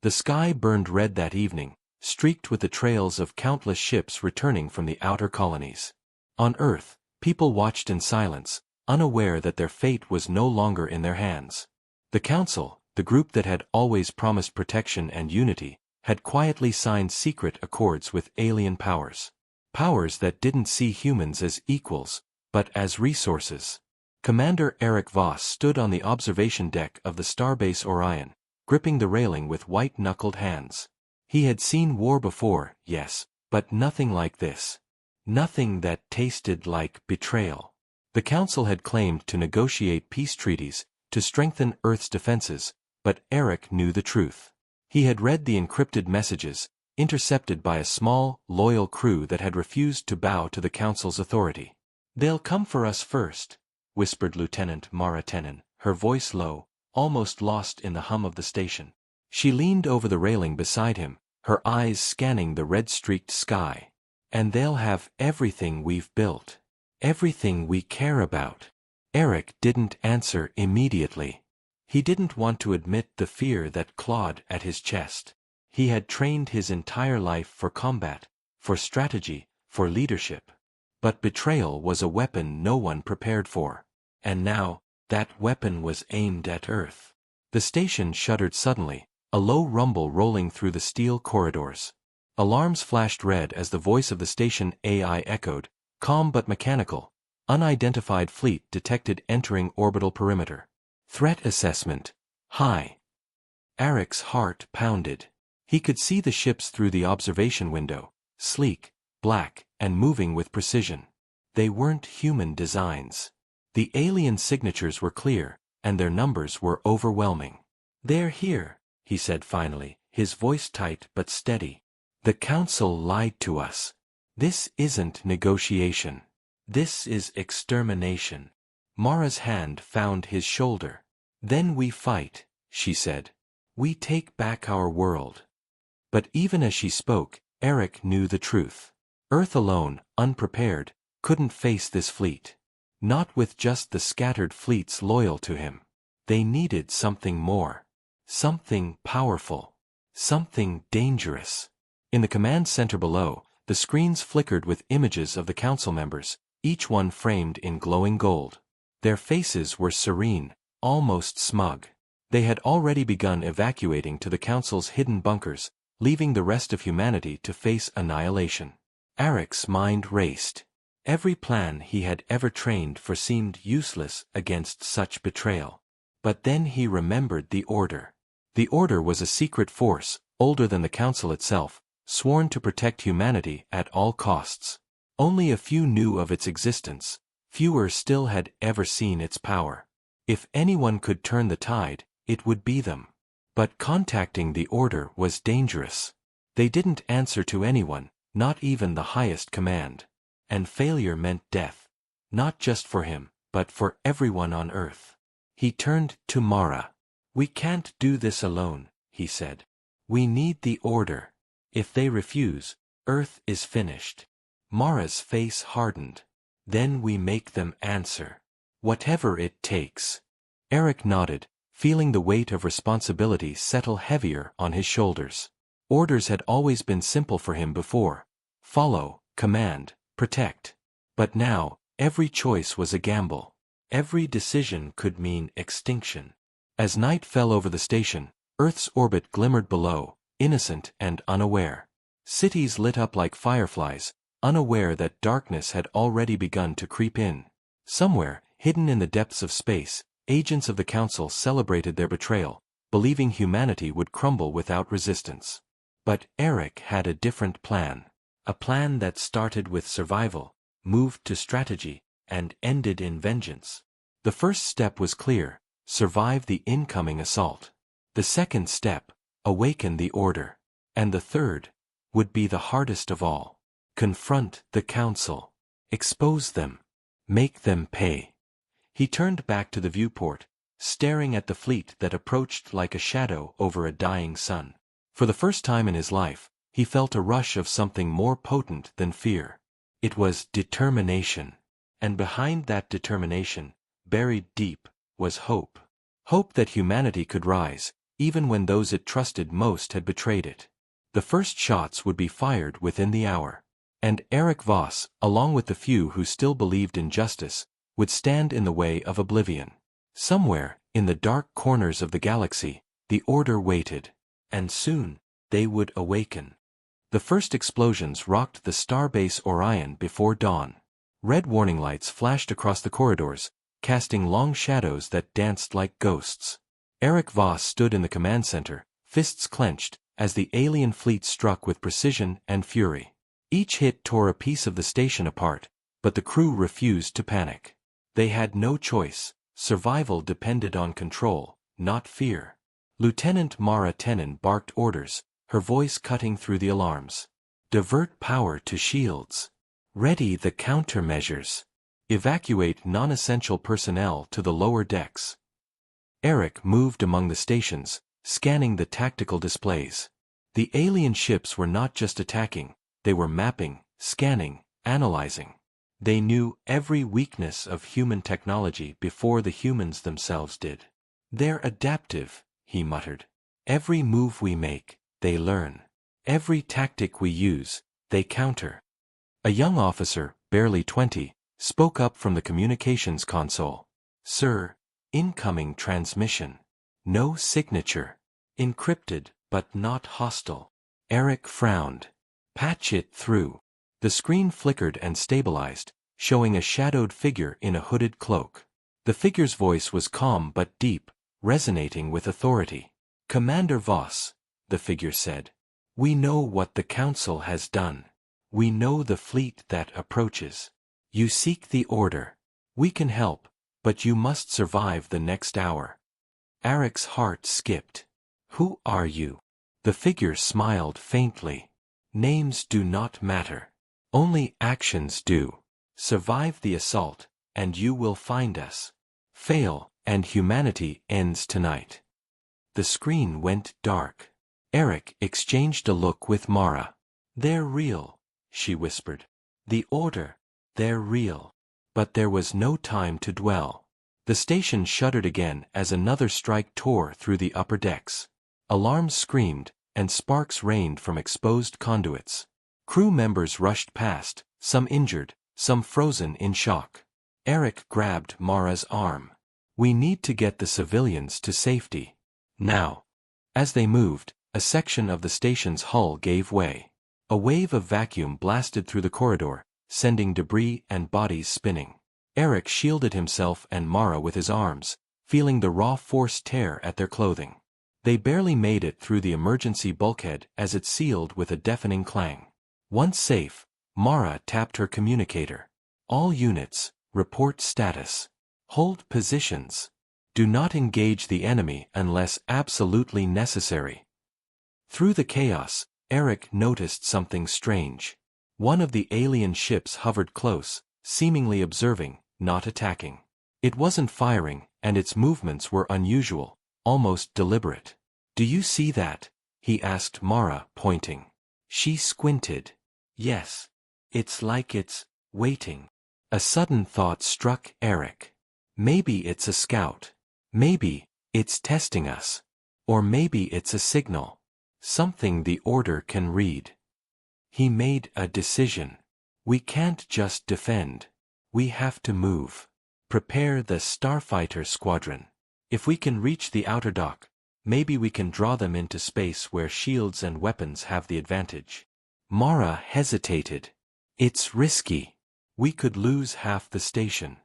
The sky burned red that evening, streaked with the trails of countless ships returning from the outer colonies. On Earth, people watched in silence, unaware that their fate was no longer in their hands. The Council, the group that had always promised protection and unity, had quietly signed secret accords with alien powers. Powers that didn't see humans as equals, but as resources. Commander Eric Voss stood on the observation deck of the starbase Orion, gripping the railing with white-knuckled hands. He had seen war before, yes, but nothing like this. Nothing that tasted like betrayal. The Council had claimed to negotiate peace treaties, to strengthen Earth's defenses, but Eric knew the truth. He had read the encrypted messages, intercepted by a small, loyal crew that had refused to bow to the Council's authority. "They'll come for us first," whispered Lieutenant Mara Tenon, her voice low, almost lost in the hum of the station. She leaned over the railing beside him, her eyes scanning the red-streaked sky. "And they'll have everything we've built. Everything we care about." Eric didn't answer immediately. He didn't want to admit the fear that clawed at his chest. He had trained his entire life for combat, for strategy, for leadership. But betrayal was a weapon no one prepared for. And now, that weapon was aimed at Earth. The station shuddered suddenly, a low rumble rolling through the steel corridors. Alarms flashed red as the voice of the station AI echoed, calm but mechanical. "Unidentified fleet detected entering orbital perimeter. Threat assessment. High." Eric's heart pounded. He could see the ships through the observation window, sleek, black, and moving with precision. They weren't human designs. The alien signatures were clear, and their numbers were overwhelming. "They're here," he said finally, his voice tight but steady. "The Council lied to us. This isn't negotiation. This is extermination." Mara's hand found his shoulder. "Then we fight," she said. "We take back our world." But even as she spoke, Eric knew the truth. Earth alone, unprepared, couldn't face this fleet. Not with just the scattered fleets loyal to him. They needed something more. Something powerful. Something dangerous. In the command center below, the screens flickered with images of the Council members, each one framed in glowing gold. Their faces were serene, almost smug. They had already begun evacuating to the Council's hidden bunkers, leaving the rest of humanity to face annihilation. Eric's mind raced. Every plan he had ever trained for seemed useless against such betrayal. But then he remembered the Order. The Order was a secret force, older than the Council itself, sworn to protect humanity at all costs. Only a few knew of its existence. Fewer still had ever seen its power. If anyone could turn the tide, it would be them. But contacting the Order was dangerous. They didn't answer to anyone, not even the highest command. And failure meant death. Not just for him, but for everyone on Earth. He turned to Mara. "We can't do this alone," he said. "We need the Order. If they refuse, Earth is finished." Mara's face hardened. "Then we make them answer. Whatever it takes." Eric nodded, feeling the weight of responsibility settle heavier on his shoulders. Orders had always been simple for him before. Follow, command, protect. But now, every choice was a gamble. Every decision could mean extinction. As night fell over the station, Earth's orbit glimmered below, innocent and unaware. Cities lit up like fireflies, unaware that darkness had already begun to creep in. Somewhere, hidden in the depths of space, agents of the Council celebrated their betrayal, believing humanity would crumble without resistance. But Eric had a different plan. A plan that started with survival, moved to strategy, and ended in vengeance. The first step was clear: survive the incoming assault. The second step, awaken the Order. And the third, would be the hardest of all. Confront the Council. Expose them. Make them pay. He turned back to the viewport, staring at the fleet that approached like a shadow over a dying sun. For the first time in his life, he felt a rush of something more potent than fear. It was determination. And behind that determination, buried deep, was hope. Hope that humanity could rise, even when those it trusted most had betrayed it. The first shots would be fired within the hour. And Eric Voss, along with the few who still believed in justice, would stand in the way of oblivion. Somewhere, in the dark corners of the galaxy, the Order waited. And soon, they would awaken. The first explosions rocked the starbase Orion before dawn. Red warning lights flashed across the corridors, casting long shadows that danced like ghosts. Eric Voss stood in the command center, fists clenched, as the alien fleet struck with precision and fury. Each hit tore a piece of the station apart, but the crew refused to panic. They had no choice. Survival depended on control, not fear. Lieutenant Mara Tenon barked orders, her voice cutting through the alarms. Divert power to shields. Ready the countermeasures. Evacuate non-essential personnel to the lower decks. Eric moved among the stations, scanning the tactical displays. The alien ships were not just attacking, they were mapping, scanning, analyzing. They knew every weakness of human technology before the humans themselves did. They're adaptive, he muttered. Every move we make, they learn. Every tactic we use, they counter. A young officer, barely 20, spoke up from the communications console. Sir, incoming transmission. No signature. Encrypted, but not hostile. Eric frowned. Patch it through. The screen flickered and stabilized, showing a shadowed figure in a hooded cloak. The figure's voice was calm but deep, resonating with authority. Commander Voss, the figure said. We know what the Council has done. We know the fleet that approaches. You seek the Order. We can help, but you must survive the next hour. Eric's heart skipped. Who are you? The figure smiled faintly. Names do not matter. Only actions do. Survive the assault, and you will find us. Fail, and humanity ends tonight. The screen went dark. Eric exchanged a look with Mara. They're real, she whispered. The Order, they're real. But there was no time to dwell. The station shuddered again as another strike tore through the upper decks. Alarms screamed, and sparks rained from exposed conduits. Crew members rushed past, some injured, some frozen in shock. Eric grabbed Mara's arm. We need to get the civilians to safety. Now. As they moved, a section of the station's hull gave way. A wave of vacuum blasted through the corridor, sending debris and bodies spinning. Eric shielded himself and Mara with his arms, feeling the raw force tear at their clothing. They barely made it through the emergency bulkhead as it sealed with a deafening clang. Once safe, Mara tapped her communicator. All units, report status. Hold positions. Do not engage the enemy unless absolutely necessary. Through the chaos, Eric noticed something strange. One of the alien ships hovered close, seemingly observing, not attacking. It wasn't firing, and its movements were unusual, almost deliberate. Do you see that? He asked Mara, pointing. She squinted. Yes. It's like it's waiting. A sudden thought struck Eric. Maybe it's a scout. Maybe it's testing us. Or maybe it's a signal. Something the Order can read. He made a decision. We can't just defend. We have to move. Prepare the starfighter squadron. If we can reach the outer dock, maybe we can draw them into space where shields and weapons have the advantage. Mara hesitated. It's risky. We could lose half the station.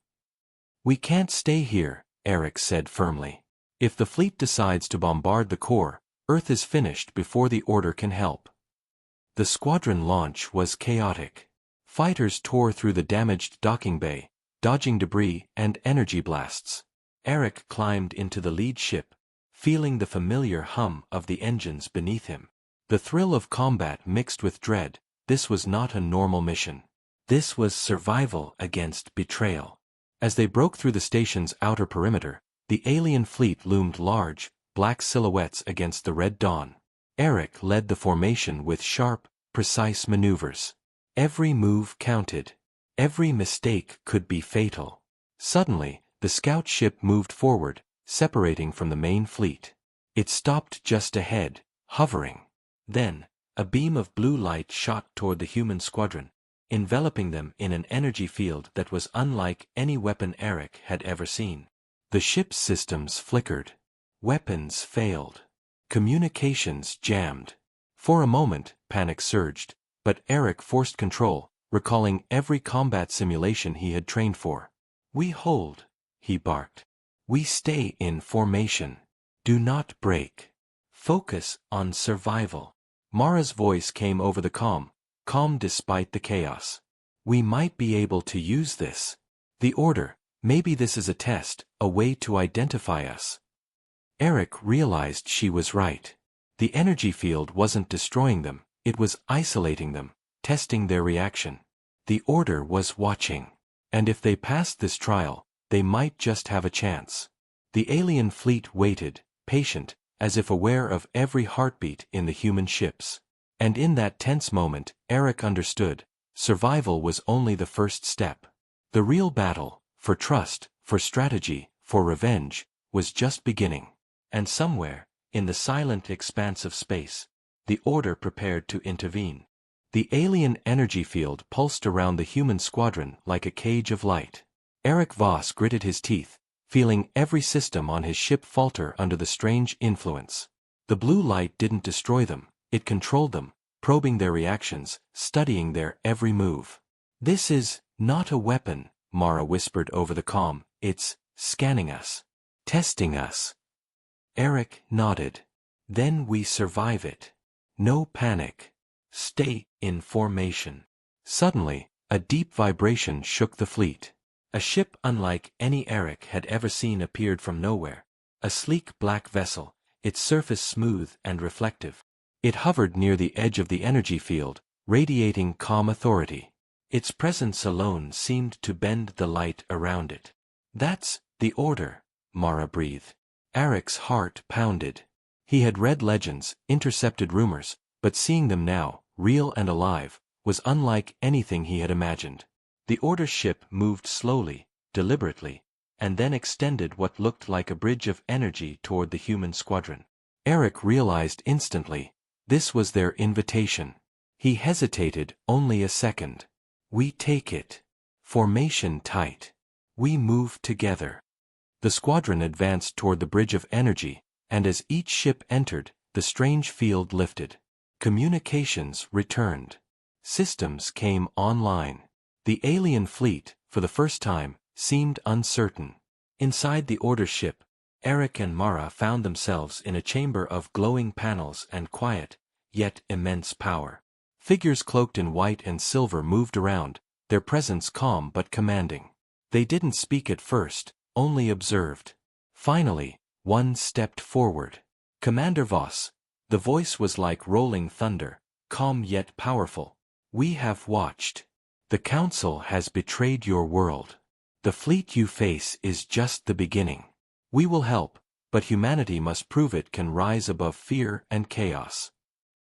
We can't stay here, Eric said firmly. If the fleet decides to bombard the core, Earth is finished before the Order can help. The squadron launch was chaotic. Fighters tore through the damaged docking bay, dodging debris and energy blasts. Eric climbed into the lead ship, feeling the familiar hum of the engines beneath him. The thrill of combat mixed with dread. This was not a normal mission. This was survival against betrayal. As they broke through the station's outer perimeter, the alien fleet loomed large, black silhouettes against the red dawn. Eric led the formation with sharp, precise maneuvers. Every move counted. Every mistake could be fatal. Suddenly, the scout ship moved forward, separating from the main fleet. It stopped just ahead, hovering. Then, a beam of blue light shot toward the human squadron, enveloping them in an energy field that was unlike any weapon Eric had ever seen. The ship's systems flickered. Weapons failed. Communications jammed. For a moment, panic surged, but Eric forced control, recalling every combat simulation he had trained for. "We hold," he barked. "We stay in formation. Do not break. Focus on survival." Mara's voice came over the calm despite the chaos. "We might be able to use this. The order, maybe this is a test, a way to identify us." Eric realized she was right. The energy field wasn't destroying them, it was isolating them, testing their reaction. The order was watching. And if they passed this trial, they might just have a chance. The alien fleet waited, patient, as if aware of every heartbeat in the human ships. And in that tense moment, Eric understood, survival was only the first step. The real battle, for trust, for strategy, for revenge, was just beginning. And somewhere, in the silent expanse of space, the order prepared to intervene. The alien energy field pulsed around the human squadron like a cage of light. Eric Voss gritted his teeth, feeling every system on his ship falter under the strange influence. The blue light didn't destroy them, it controlled them, probing their reactions, studying their every move. "This is not a weapon," Mara whispered over the comm. "It's scanning us. Testing us." Eric nodded. "Then we survive it. No panic. Stay in formation." Suddenly, a deep vibration shook the fleet. A ship unlike any Eric had ever seen appeared from nowhere. A sleek black vessel, its surface smooth and reflective. It hovered near the edge of the energy field, radiating calm authority. Its presence alone seemed to bend the light around it. "That's the order," Mara breathed. Eric's heart pounded. He had read legends, intercepted rumors, but seeing them now, real and alive, was unlike anything he had imagined. The order ship moved slowly, deliberately, and then extended what looked like a bridge of energy toward the human squadron. Eric realized instantly, this was their invitation. He hesitated only a second. "We take it. Formation tight. We move together." The squadron advanced toward the bridge of energy, and as each ship entered, the strange field lifted. Communications returned. Systems came online. The alien fleet, for the first time, seemed uncertain. Inside the order ship, Eric and Mara found themselves in a chamber of glowing panels and quiet, yet immense power. Figures cloaked in white and silver moved around, their presence calm but commanding. They didn't speak at first, only observed. Finally, one stepped forward. "Commander Voss." The voice was like rolling thunder, calm yet powerful. "We have watched. The Council has betrayed your world. The fleet you face is just the beginning. We will help, but humanity must prove it can rise above fear and chaos."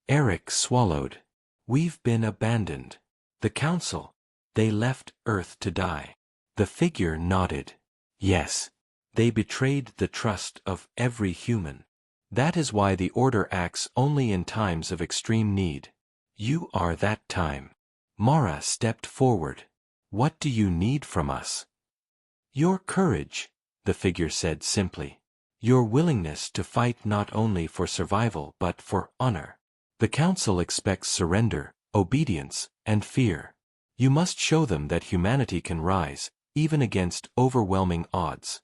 Eric swallowed. "We've been abandoned. The Council, they left Earth to die." The figure nodded. "Yes. They betrayed the trust of every human. That is why the Order acts only in times of extreme need. You are that time." Mara stepped forward. "What do you need from us?" "Your courage," the figure said simply. "Your willingness to fight not only for survival but for honor. The Council expects surrender, obedience, and fear. You must show them that humanity can rise, even against overwhelming odds."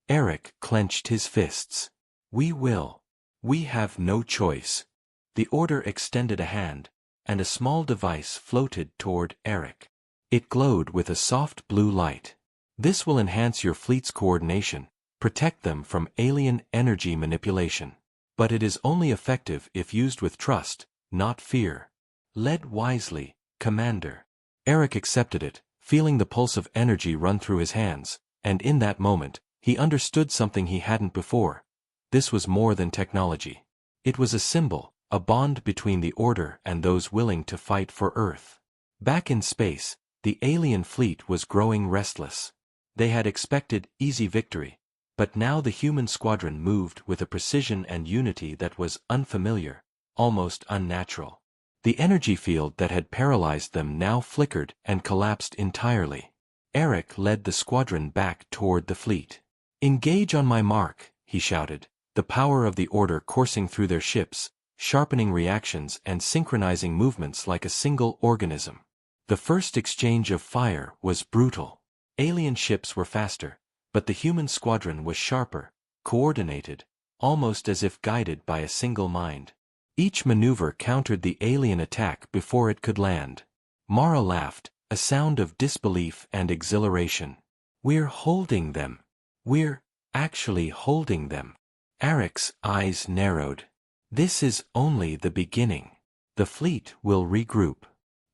Eric clenched his fists. "We will. We have no choice." The Order extended a hand, and a small device floated toward Eric. It glowed with a soft blue light. "This will enhance your fleet's coordination, protect them from alien energy manipulation. But it is only effective if used with trust, not fear. Lead wisely, Commander." Eric accepted it, feeling the pulse of energy run through his hands, and in that moment, he understood something he hadn't before. This was more than technology. It was a symbol, a bond between the Order and those willing to fight for Earth. Back in space, the alien fleet was growing restless. They had expected easy victory. But now the human squadron moved with a precision and unity that was unfamiliar, almost unnatural. The energy field that had paralyzed them now flickered and collapsed entirely. Eric led the squadron back toward the fleet. "Engage on my mark," he shouted, the power of the order coursing through their ships, sharpening reactions and synchronizing movements like a single organism. The first exchange of fire was brutal. Alien ships were faster, but the human squadron was sharper, coordinated, almost as if guided by a single mind. Each maneuver countered the alien attack before it could land. Mara laughed, a sound of disbelief and exhilaration. "We're holding them. We're actually holding them." Eric's eyes narrowed. "This is only the beginning. The fleet will regroup.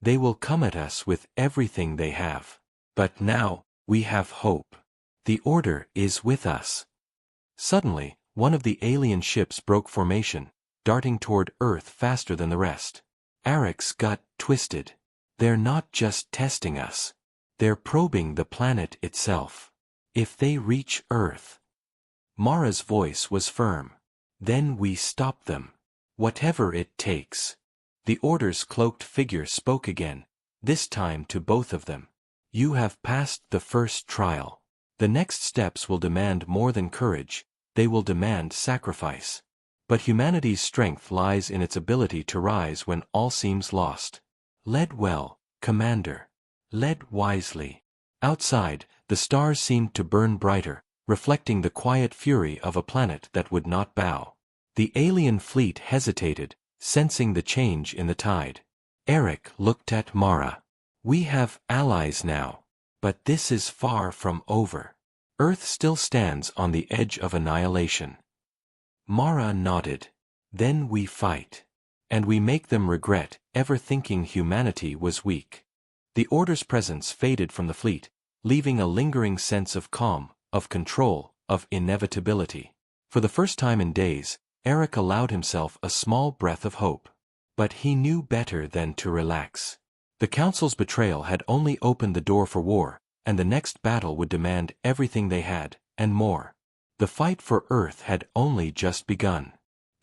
They will come at us with everything they have. But now, we have hope. The order is with us." Suddenly, one of the alien ships broke formation, darting toward Earth faster than the rest. Eric's gut twisted. "They're not just testing us. They're probing the planet itself. If they reach Earth..." Mara's voice was firm. "Then we stop them. Whatever it takes." The order's cloaked figure spoke again, this time to both of them. "You have passed the first trial. The next steps will demand more than courage, they will demand sacrifice. But humanity's strength lies in its ability to rise when all seems lost. Lead well, Commander. Lead wisely." Outside, the stars seemed to burn brighter, reflecting the quiet fury of a planet that would not bow. The alien fleet hesitated, sensing the change in the tide. Eric looked at Mara. "We have allies now. But this is far from over. Earth still stands on the edge of annihilation." Mara nodded. "Then we fight. And we make them regret ever thinking humanity was weak." The order's presence faded from the fleet, leaving a lingering sense of calm, of control, of inevitability. For the first time in days, Eric allowed himself a small breath of hope. But he knew better than to relax. The Council's betrayal had only opened the door for war, and the next battle would demand everything they had, and more. The fight for Earth had only just begun.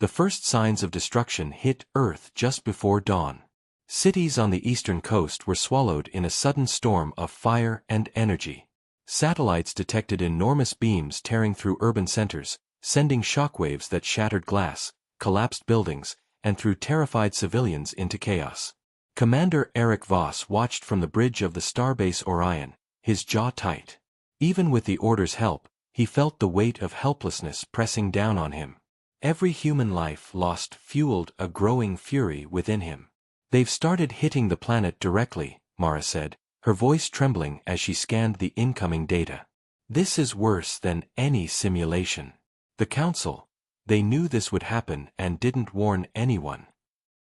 The first signs of destruction hit Earth just before dawn. Cities on the eastern coast were swallowed in a sudden storm of fire and energy. Satellites detected enormous beams tearing through urban centers, sending shockwaves that shattered glass, collapsed buildings, and threw terrified civilians into chaos. Commander Eric Voss watched from the bridge of the starbase Orion, his jaw tight. Even with the order's help, he felt the weight of helplessness pressing down on him. Every human life lost fueled a growing fury within him. "They've started hitting the planet directly," Mara said, her voice trembling as she scanned the incoming data. "This is worse than any simulation. The Council, they knew this would happen and didn't warn anyone."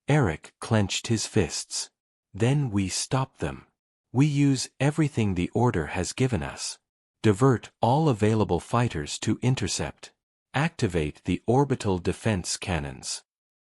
Eric clenched his fists. "Then we stop them. We use everything the Order has given us. Divert all available fighters to intercept. Activate the orbital defense cannons."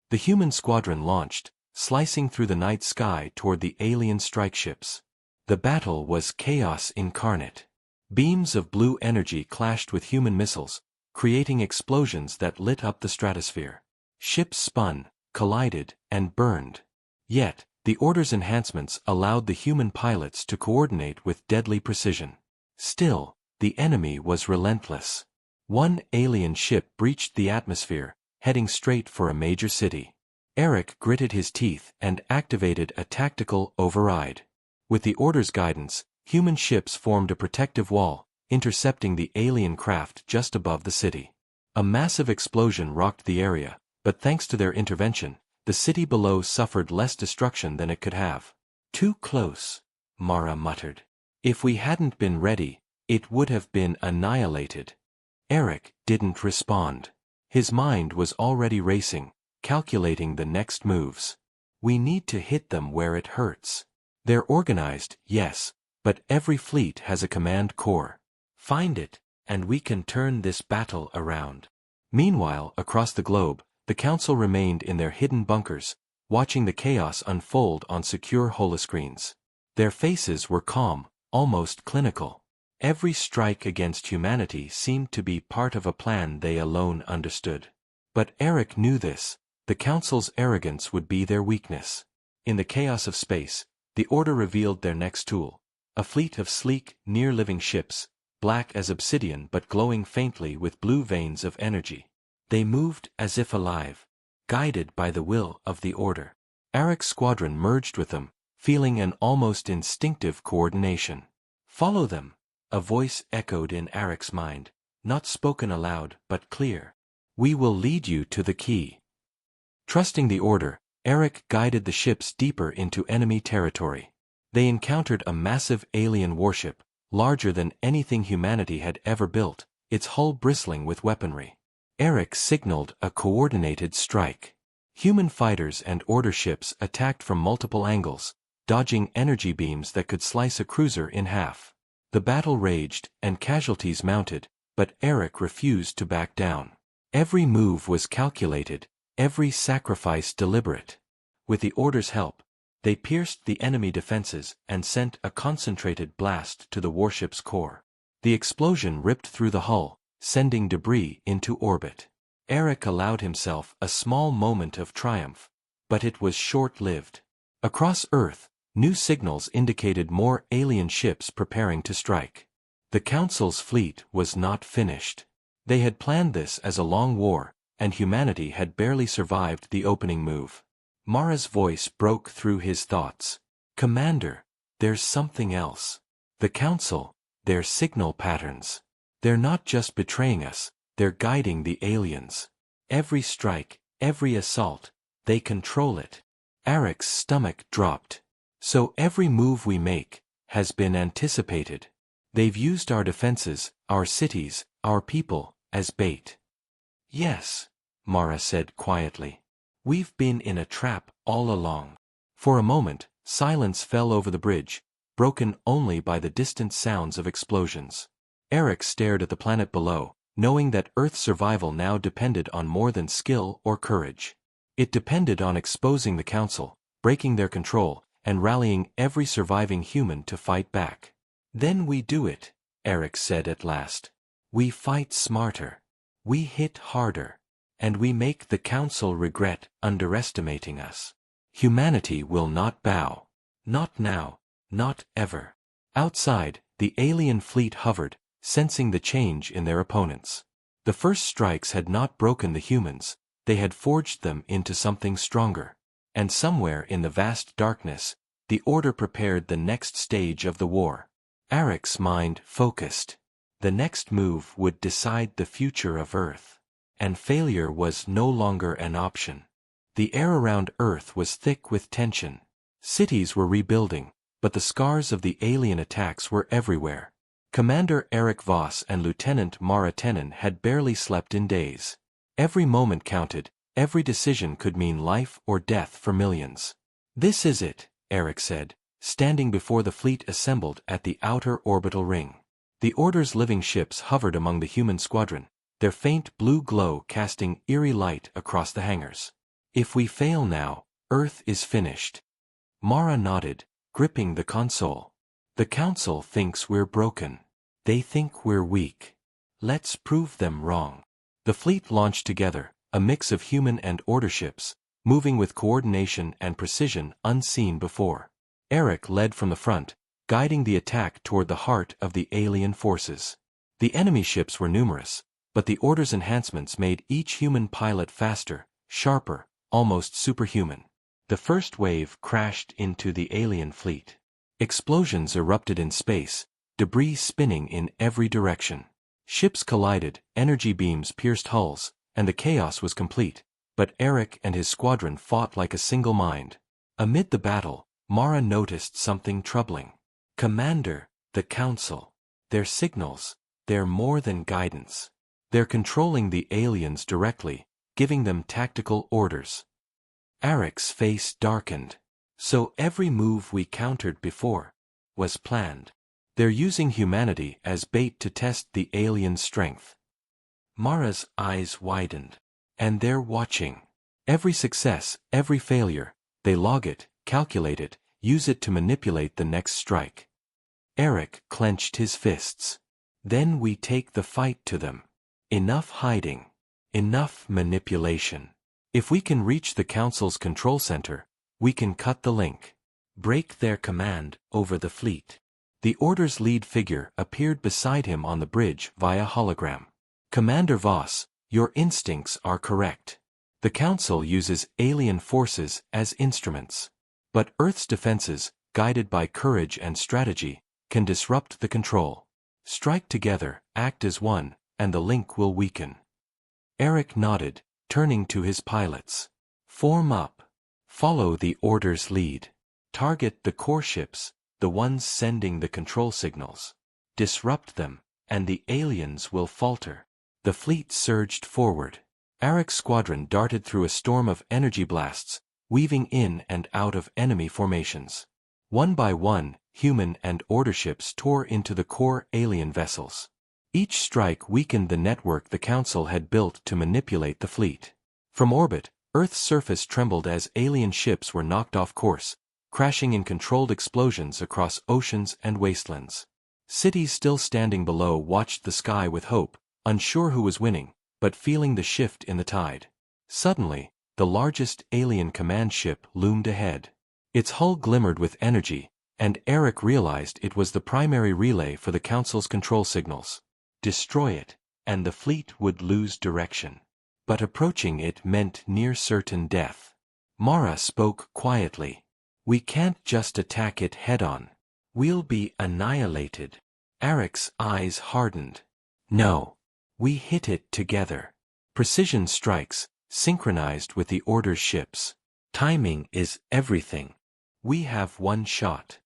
The human squadron launched, slicing through the night sky toward the alien strike ships. The battle was chaos incarnate. Beams of blue energy clashed with human missiles, creating explosions that lit up the stratosphere. Ships spun, collided, and burned. Yet, the Order's enhancements allowed the human pilots to coordinate with deadly precision. Still, the enemy was relentless. One alien ship breached the atmosphere, heading straight for a major city. Eric gritted his teeth and activated a tactical override. With the Order's guidance, human ships formed a protective wall, intercepting the alien craft just above the city. A massive explosion rocked the area, but thanks to their intervention, the city below suffered less destruction than it could have. "Too close," Mara muttered. "If we hadn't been ready, it would have been annihilated." Eric didn't respond. His mind was already racing, calculating the next moves. "We need to hit them where it hurts. They're organized, yes, but every fleet has a command core. Find it, and we can turn this battle around." Meanwhile, across the globe, the Council remained in their hidden bunkers, watching the chaos unfold on secure holoscreens. Their faces were calm, almost clinical. Every strike against humanity seemed to be part of a plan they alone understood. But Eric knew this. The Council's arrogance would be their weakness. In the chaos of space, the Order revealed their next tool. A fleet of sleek, near-living ships, black as obsidian but glowing faintly with blue veins of energy. They moved as if alive, guided by the will of the Order. Eric's squadron merged with them, feeling an almost instinctive coordination. "Follow them," a voice echoed in Eric's mind, not spoken aloud but clear. "We will lead you to the key." Trusting the Order, Eric guided the ships deeper into enemy territory. They encountered a massive alien warship, larger than anything humanity had ever built, its hull bristling with weaponry. Eric signaled a coordinated strike. Human fighters and Order ships attacked from multiple angles, dodging energy beams that could slice a cruiser in half. The battle raged, and casualties mounted, but Eric refused to back down. Every move was calculated, every sacrifice deliberate. With the Order's help, they pierced the enemy defenses and sent a concentrated blast to the warship's core. The explosion ripped through the hull, sending debris into orbit. Eric allowed himself a small moment of triumph, but it was short-lived. Across Earth, new signals indicated more alien ships preparing to strike. The Council's fleet was not finished. They had planned this as a long war, and humanity had barely survived the opening move. Mara's voice broke through his thoughts. "Commander, there's something else. The Council, their signal patterns. They're not just betraying us, they're guiding the aliens. Every strike, every assault, they control it." Eric's stomach dropped. "So every move we make has been anticipated. They've used our defenses, our cities, our people, as bait." "Yes," Mara said quietly. "We've been in a trap all along." For a moment, silence fell over the bridge, broken only by the distant sounds of explosions. Eric stared at the planet below, knowing that Earth's survival now depended on more than skill or courage. It depended on exposing the Council, breaking their control, and rallying every surviving human to fight back. "Then we do it," Eric said at last. "We fight smarter. We hit harder. And we make the Council regret underestimating us. Humanity will not bow. Not now, not ever." Outside, the alien fleet hovered, sensing the change in their opponents. The first strikes had not broken the humans, they had forged them into something stronger. And somewhere in the vast darkness, the Order prepared the next stage of the war. Eric's mind focused. The next move would decide the future of Earth. And failure was no longer an option. The air around Earth was thick with tension. Cities were rebuilding, but the scars of the alien attacks were everywhere. Commander Eric Voss and Lieutenant Mara Tenon had barely slept in days. Every moment counted, every decision could mean life or death for millions. "This is it," Eric said, standing before the fleet assembled at the outer orbital ring. The Order's living ships hovered among the human squadron, their faint blue glow casting eerie light across the hangars. "If we fail now, Earth is finished." Mara nodded, gripping the console. "The Council thinks we're broken. They think we're weak. Let's prove them wrong." The fleet launched together, a mix of human and Order ships, moving with coordination and precision unseen before. Eric led from the front, guiding the attack toward the heart of the alien forces. The enemy ships were numerous, but the Order's enhancements made each human pilot faster, sharper, almost superhuman. The first wave crashed into the alien fleet. Explosions erupted in space, debris spinning in every direction. Ships collided, energy beams pierced hulls, and the chaos was complete, but Eric and his squadron fought like a single mind. Amid the battle, Mara noticed something troubling. "Commander, the Council. Their signals, they're more than guidance. They're controlling the aliens directly, giving them tactical orders." Eric's face darkened. "So every move we countered before was planned. They're using humanity as bait to test the alien strength." Mara's eyes widened. "And they're watching. Every success, every failure, they log it, calculate it, use it to manipulate the next strike." Eric clenched his fists. Then we take the fight to them. Enough hiding. Enough manipulation. If we can reach the Council's control center, we can cut the link. Break their command over the fleet. The Order's lead figure appeared beside him on the bridge via hologram. Commander Voss, your instincts are correct. The Council uses alien forces as instruments. But Earth's defenses, guided by courage and strategy, can disrupt the control. Strike together, act as one, and the link will weaken. Eric nodded, turning to his pilots. Form up. Follow the Order's lead. Target the core ships, the ones sending the control signals. Disrupt them, and the aliens will falter. The fleet surged forward. Eric's squadron darted through a storm of energy blasts, weaving in and out of enemy formations. One by one, human and Order ships tore into the core alien vessels. Each strike weakened the network the Council had built to manipulate the fleet. From orbit, Earth's surface trembled as alien ships were knocked off course, crashing in controlled explosions across oceans and wastelands. Cities still standing below watched the sky with hope, unsure who was winning, but feeling the shift in the tide. Suddenly, the largest alien command ship loomed ahead. Its hull glimmered with energy, and Eric realized it was the primary relay for the Council's control signals. Destroy it, and the fleet would lose direction. But approaching it meant near certain death. Mara spoke quietly. We can't just attack it head-on. We'll be annihilated. Eric's eyes hardened. No. We hit it together. Precision strikes, synchronized with the Order's ships. Timing is everything. We have one shot.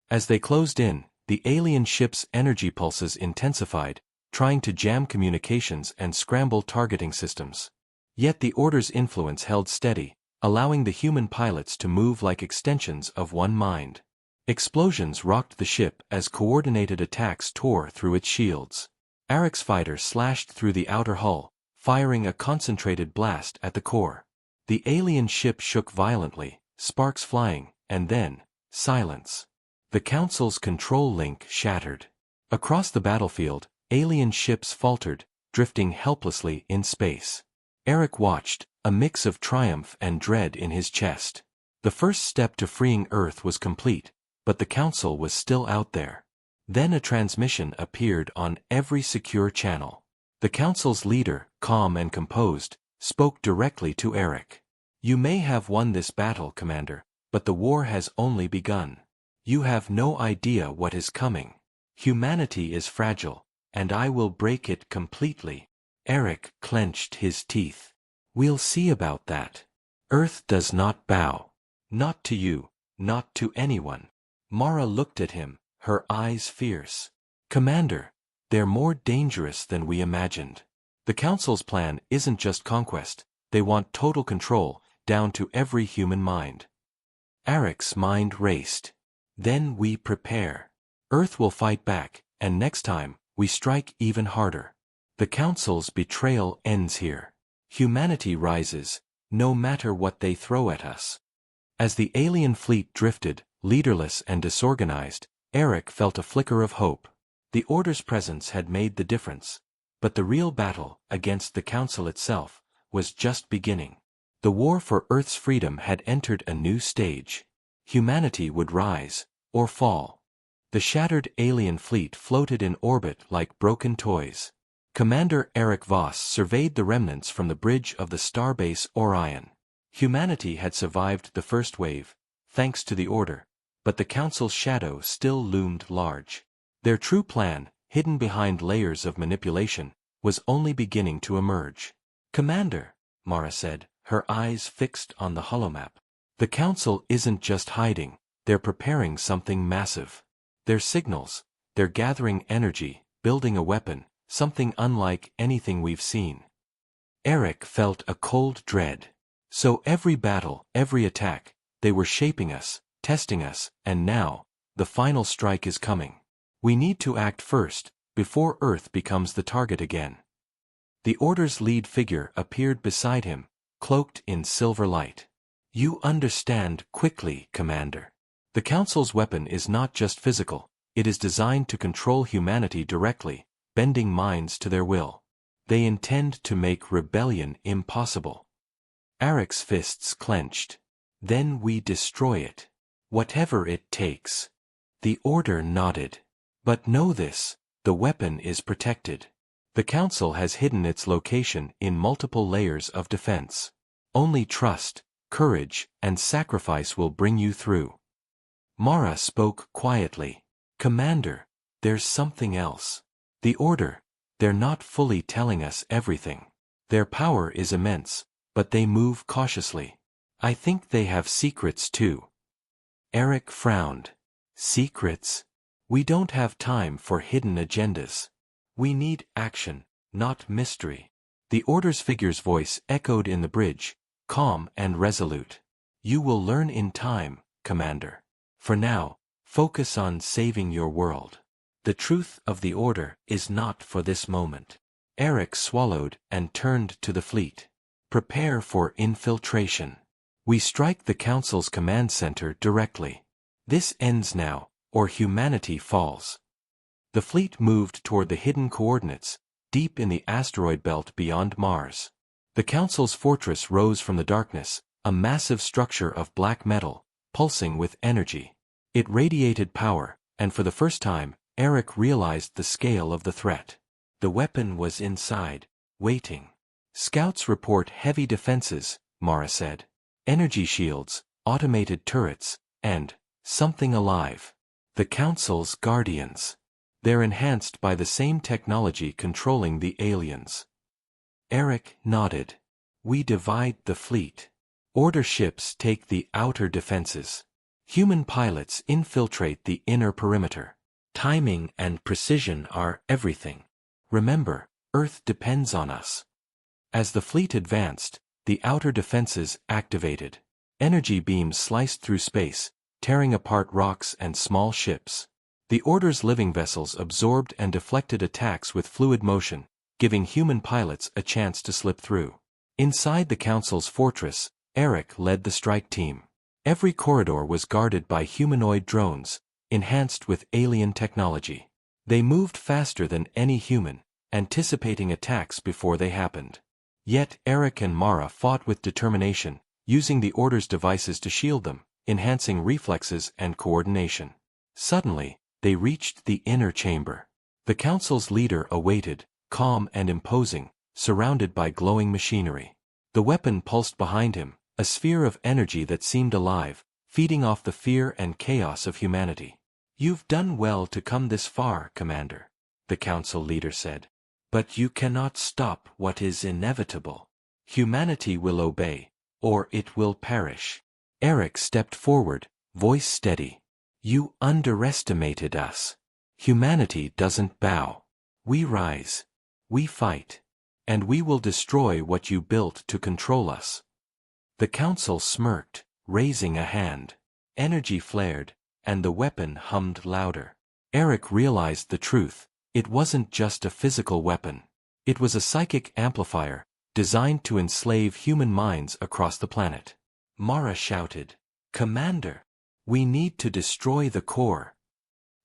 As they closed in, the alien ship's energy pulses intensified, trying to jam communications and scramble targeting systems. Yet the Order's influence held steady, allowing the human pilots to move like extensions of one mind. Explosions rocked the ship as coordinated attacks tore through its shields. Eric's fighter slashed through the outer hull, firing a concentrated blast at the core. The alien ship shook violently, sparks flying, and then, silence. The Council's control link shattered. Across the battlefield, alien ships faltered, drifting helplessly in space. Eric watched, a mix of triumph and dread in his chest. The first step to freeing Earth was complete, but the Council was still out there. Then a transmission appeared on every secure channel. The Council's leader, calm and composed, spoke directly to Eric. You may have won this battle, Commander, but the war has only begun. You have no idea what is coming. Humanity is fragile, and I will break it completely. Eric clenched his teeth. We'll see about that. Earth does not bow. Not to you, not to anyone. Mara looked at him, her eyes fierce. Commander, they're more dangerous than we imagined. The Council's plan isn't just conquest, they want total control, down to every human mind. Eric's mind raced. Then we prepare. Earth will fight back, and next time, we strike even harder. The Council's betrayal ends here. Humanity rises, no matter what they throw at us. As the alien fleet drifted, leaderless and disorganized, Eric felt a flicker of hope. The Order's presence had made the difference. But the real battle, against the Council itself, was just beginning. The war for Earth's freedom had entered a new stage. Humanity would rise, or fall. The shattered alien fleet floated in orbit like broken toys. Commander Eric Voss surveyed the remnants from the bridge of the starbase Orion. Humanity had survived the first wave, thanks to the Order, but the Council's shadow still loomed large. Their true plan, hidden behind layers of manipulation, was only beginning to emerge. Commander, Mara said, her eyes fixed on the holomap. The Council isn't just hiding, they're preparing something massive. Their signals, they're gathering energy, building a weapon, something unlike anything we've seen. Eric felt a cold dread. So every battle, every attack, they were shaping us, testing us, and now, the final strike is coming. We need to act first, before Earth becomes the target again. The Order's lead figure appeared beside him, cloaked in silver light. You understand quickly, Commander. The Council's weapon is not just physical, It is designed to control humanity directly, bending minds to their will. They intend to make rebellion impossible. Eric's fists clenched. Then we destroy it. Whatever it takes. The Order nodded. But know this, the weapon is protected. The Council has hidden its location in multiple layers of defense. Only trust, courage, and sacrifice will bring you through. Mara spoke quietly. Commander, there's something else. The Order, they're not fully telling us everything. Their power is immense, but they move cautiously. I think they have secrets too. Eric frowned. Secrets? We don't have time for hidden agendas. We need action, not mystery. The Order's figure's voice echoed in the bridge, calm and resolute. You will learn in time, Commander. For now, focus on saving your world. The truth of the Order is not for this moment. Eric swallowed and turned to the fleet. Prepare for infiltration. We strike the Council's command center directly. This ends now, or humanity falls. The fleet moved toward the hidden coordinates, deep in the asteroid belt beyond Mars. The Council's fortress rose from the darkness, a massive structure of black metal, pulsing with energy. It radiated power, and for the first time, Eric realized the scale of the threat. The weapon was inside, waiting. Scouts report heavy defenses, Mara said. Energy shields, automated turrets, and something alive. The Council's guardians. They're enhanced by the same technology controlling the aliens. Eric nodded. We divide the fleet. Order ships take the outer defenses. Human pilots infiltrate the inner perimeter. Timing and precision are everything. Remember, Earth depends on us. As the fleet advanced, the outer defenses activated. Energy beams sliced through space, tearing apart rocks and small ships. The Order's living vessels absorbed and deflected attacks with fluid motion, giving human pilots a chance to slip through. Inside the Council's fortress, Eric led the strike team. Every corridor was guarded by humanoid drones, enhanced with alien technology. They moved faster than any human, anticipating attacks before they happened. Yet Eric and Mara fought with determination, using the Order's devices to shield them, enhancing reflexes and coordination. Suddenly, they reached the inner chamber. The Council's leader awaited, calm and imposing, surrounded by glowing machinery. The weapon pulsed behind him, a sphere of energy that seemed alive, feeding off the fear and chaos of humanity. You've done well to come this far, Commander, the Council leader said. But you cannot stop what is inevitable. Humanity will obey, or it will perish. Eric stepped forward, voice steady. You underestimated us. Humanity doesn't bow. We rise. We fight. And we will destroy what you built to control us. The Council smirked, raising a hand. Energy flared, and the weapon hummed louder. Eric realized the truth. It wasn't just a physical weapon. It was a psychic amplifier, designed to enslave human minds across the planet. Mara shouted, Commander, we need to destroy the core.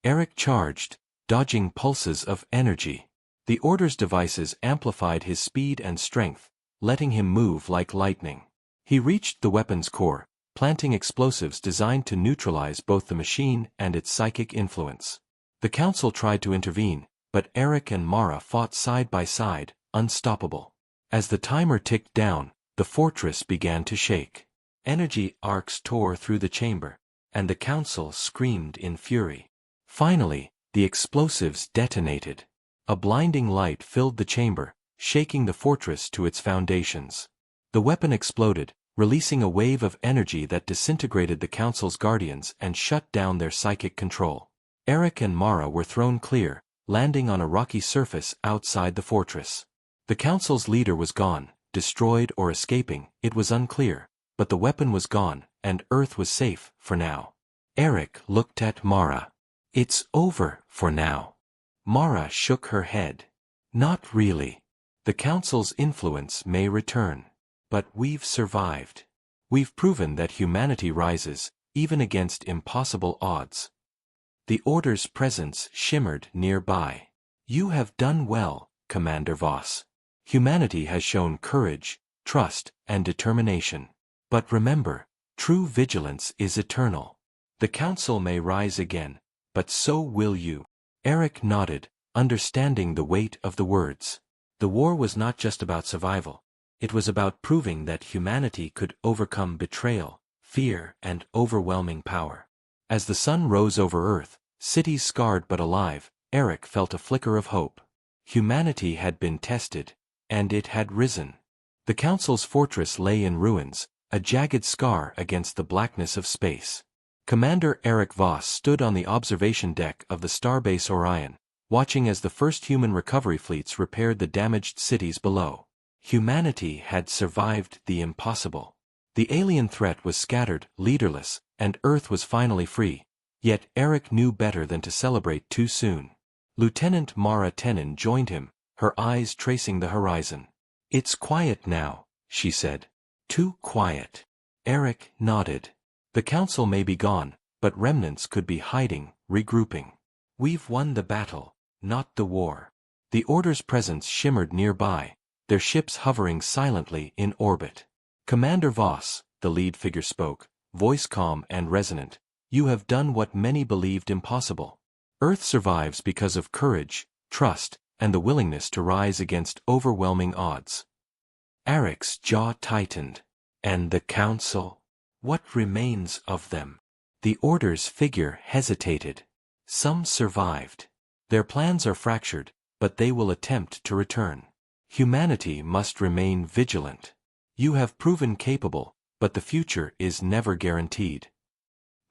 Eric charged, dodging pulses of energy. The Order's devices amplified his speed and strength, letting him move like lightning. He reached the weapon's core, planting explosives designed to neutralize both the machine and its psychic influence. The Council tried to intervene, but Eric and Mara fought side by side, unstoppable. As the timer ticked down, the fortress began to shake. Energy arcs tore through the chamber, and the Council screamed in fury. Finally, the explosives detonated. A blinding light filled the chamber, shaking the fortress to its foundations. The weapon exploded, releasing a wave of energy that disintegrated the Council's guardians and shut down their psychic control. Eric and Mara were thrown clear, landing on a rocky surface outside the fortress. The Council's leader was gone, destroyed or escaping, it was unclear, but the weapon was gone, and Earth was safe, for now. Eric looked at Mara. It's over, for now. Mara shook her head. Not really. The Council's influence may return. But we've survived. We've proven that humanity rises, even against impossible odds. The Order's presence shimmered nearby. You have done well, Commander Voss. Humanity has shown courage, trust, and determination. But remember, true vigilance is eternal. The Council may rise again, but so will you. Eric nodded, understanding the weight of the words. The war was not just about survival. It was about proving that humanity could overcome betrayal, fear, and overwhelming power. As the sun rose over Earth, cities scarred but alive, Eric felt a flicker of hope. Humanity had been tested, and it had risen. The Council's fortress lay in ruins, a jagged scar against the blackness of space. Commander Eric Voss stood on the observation deck of the starbase Orion, watching as the first human recovery fleets repaired the damaged cities below. Humanity had survived the impossible. The alien threat was scattered, leaderless, and Earth was finally free. Yet Eric knew better than to celebrate too soon. Lieutenant Mara Tenon joined him, her eyes tracing the horizon. "It's quiet now," she said. "Too quiet." Eric nodded. The Council may be gone, but remnants could be hiding, regrouping. "We've won the battle, not the war." The Order's presence shimmered nearby, their ships hovering silently in orbit. "Commander Voss," the lead figure spoke, voice calm and resonant, "you have done what many believed impossible. Earth survives because of courage, trust, and the willingness to rise against overwhelming odds." Eric's jaw tightened. And the Council? What remains of them? The Order's figure hesitated. Some survived. Their plans are fractured, but they will attempt to return. Humanity must remain vigilant. You have proven capable, but the future is never guaranteed.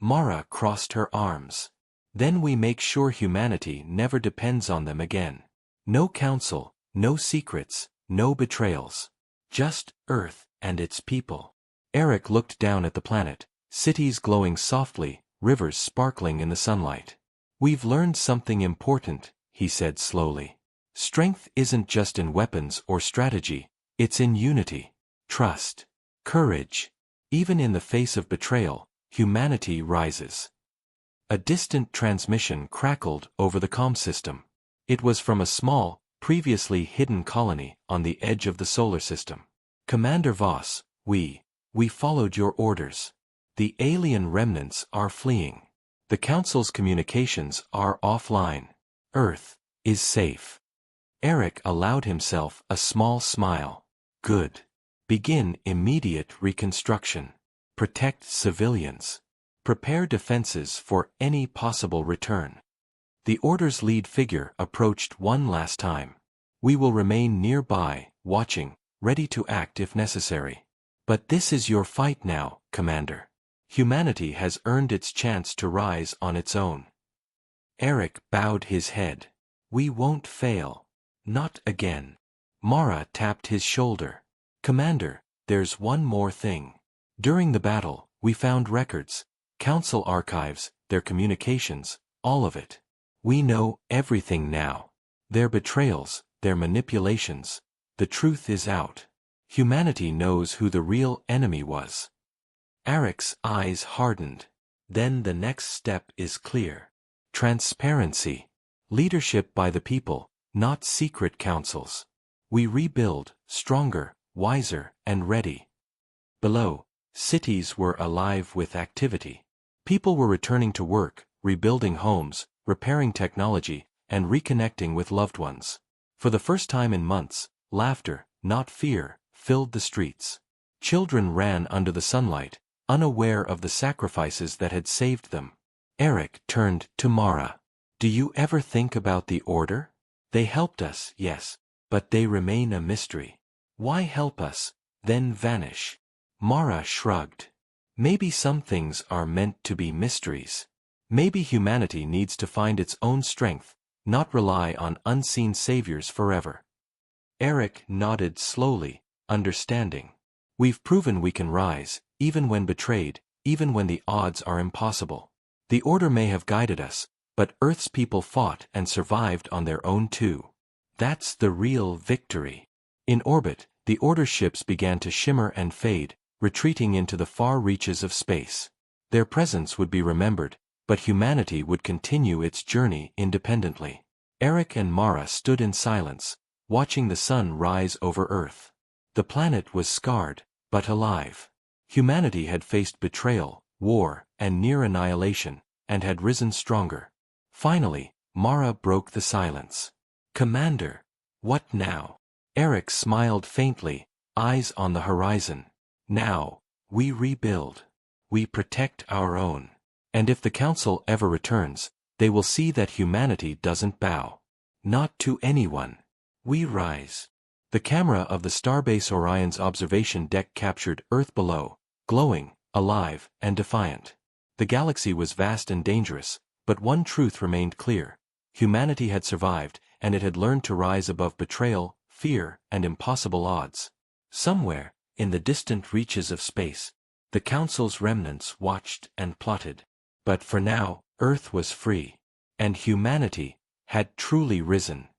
Mara crossed her arms. Then we make sure humanity never depends on them again. No Council, no secrets, no betrayals. Just Earth and its people. Eric looked down at the planet, cities glowing softly, rivers sparkling in the sunlight. "We've learned something important," he said slowly. "Strength isn't just in weapons or strategy, it's in unity, trust, courage. Even in the face of betrayal, humanity rises." A distant transmission crackled over the comm system. It was from a small, previously hidden colony on the edge of the solar system. "Commander Voss, we followed your orders. The alien remnants are fleeing. The Council's communications are offline. Earth is safe." Eric allowed himself a small smile. "Good. Begin immediate reconstruction. Protect civilians. Prepare defenses for any possible return." The Order's lead figure approached one last time. "We will remain nearby, watching, ready to act if necessary. But this is your fight now, Commander. Humanity has earned its chance to rise on its own." Eric bowed his head. "We won't fail. Not again." Mara tapped his shoulder. "Commander, there's one more thing. During the battle, we found records, Council archives, their communications, all of it. We know everything now. Their betrayals, their manipulations. The truth is out. Humanity knows who the real enemy was." Eric's eyes hardened. Then the next step is clear. Transparency. Leadership by the people, not secret councils. We rebuild, stronger, wiser, and ready. Below, cities were alive with activity. People were returning to work, rebuilding homes, repairing technology, and reconnecting with loved ones. For the first time in months, laughter, not fear, filled the streets. Children ran under the sunlight, unaware of the sacrifices that had saved them. Eric turned to Mara. "Do you ever think about the Order? They helped us, yes, but they remain a mystery. Why help us, then vanish?" Mara shrugged. "Maybe some things are meant to be mysteries. Maybe humanity needs to find its own strength, not rely on unseen saviors forever." Eric nodded slowly, understanding. "We've proven we can rise, even when betrayed, even when the odds are impossible. The Order may have guided us, but Earth's people fought and survived on their own too. That's the real victory." In orbit, the Order ships began to shimmer and fade, retreating into the far reaches of space. Their presence would be remembered, but humanity would continue its journey independently. Eric and Mara stood in silence, watching the sun rise over Earth. The planet was scarred, but alive. Humanity had faced betrayal, war, and near annihilation, and had risen stronger. Finally, Mara broke the silence. "Commander, what now?" Eric smiled faintly, eyes on the horizon. "Now, we rebuild. We protect our own. And if the Council ever returns, they will see that humanity doesn't bow. Not to anyone. We rise." The camera of the Starbase Orion's observation deck captured Earth below, glowing, alive, and defiant. The galaxy was vast and dangerous, but one truth remained clear. Humanity had survived, and it had learned to rise above betrayal, fear, and impossible odds. Somewhere, in the distant reaches of space, the Council's remnants watched and plotted. But for now, Earth was free. And humanity had truly risen.